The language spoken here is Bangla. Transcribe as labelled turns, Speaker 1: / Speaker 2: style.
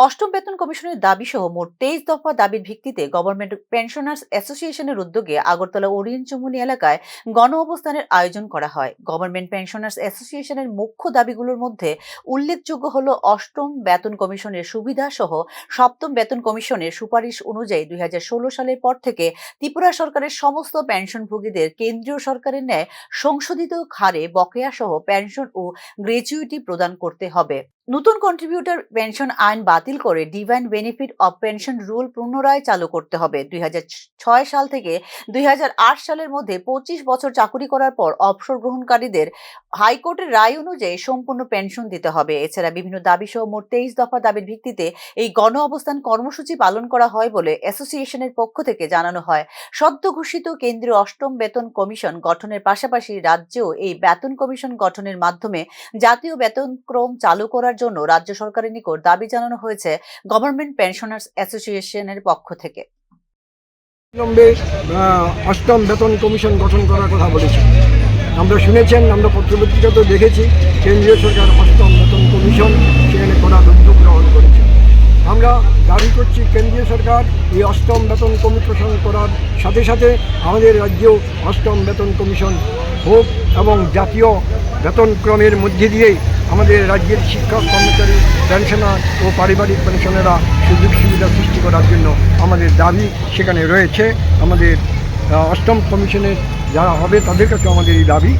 Speaker 1: অষ্টম বেতন কমিশনের দাবি সহ মোট 23 দফা দাবির ভিত্তিতে গভর্নমেন্ট পেনশনার্স অ্যাসোসিয়েশনের উদ্যোগে আগরতলা ওরিয়েন্ট চৌমুহনী এলাকায় গণ অবস্থানের আয়োজন করা হয়। গভর্নমেন্ট পেনশনার্স অ্যাসোসিয়েশনের মুখ্য দাবিগুলোর মধ্যে উল্লেখযোগ্য হল অষ্টম বেতন কমিশনের সুবিধা সহ সপ্তম বেতন কমিশনের সুপারিশ অনুযায়ী 2016 সালের পর থেকে ত্রিপুরা সরকারের সমস্ত পেনশনভোগীদের কেন্দ্রীয় সরকারের ন্যায় সংশোধিত হারে বকেয়া সহ পেনশন ও গ্র্যাচুইটি প্রদান করতে হবে। নতুন কন্ট্রিবিউটর পেনশন আইন বাতিল করে divine benefit of pension rule পুনরায় চালু করতে হবে। 2006 সাল থেকে 2008 সালের মধ্যে 25 বছর চাকুরি করার পর অবসর গ্রহণকারীদের হাইকোর্টের রায় অনুযায়ী সম্পূর্ণ পেনশন দিতে হবে। এছাড়া বিভিন্ন দাবি সহ মোট 23 দফা দাবির ভিত্তিতে এই গণ অবস্থান কর্মসূচি পালন করা হয় বলে অ্যাসোসিয়েশনের পক্ষ থেকে জানানো হয়। সদ্য ঘোষিত কেন্দ্রীয় অষ্টম বেতন কমিশন গঠনের পাশাপাশি রাজ্যেও এই বেতন কমিশন গঠনের মাধ্যমে জাতীয় বেতনক্রম চালু করার জন্য রাজ্য সরকারের নিকট দাবি জানানো হয়েছে গভর্নমেন্ট পেনশনার্স অ্যাসোসিয়েশনের পক্ষ থেকে।
Speaker 2: অষ্টম বেতন কমিশন গঠন করার কথা বলেছে। আমরা শুনেছেন, আমরা পত্রপত্রিকাতেও দেখেছি, কেন্দ্রীয় সরকার অষ্টম বেতন কমিশন সেখানে করার উদ্যোগ গ্রহণ করেছে। আমরা দাবি করছি কেন্দ্রীয় সরকার এই অষ্টম বেতন কমিশন করার সাথে সাথে আমাদের রাজ্যেও অষ্টম বেতন কমিশন হোক এবং জাতীয় বেতনক্রমের মধ্যে দিয়েই আমাদের রাজ্যের শিক্ষক, কর্মচারী, পেনশনার ও পারিবারিক পেনশনেরা সুযোগ সুবিধা সৃষ্টি করার জন্য আমাদের দাবি সেখানে রয়েছে। আমাদের অষ্টম কমিশনের যারা হবে তাদের কাছে আমাদের এই দাবি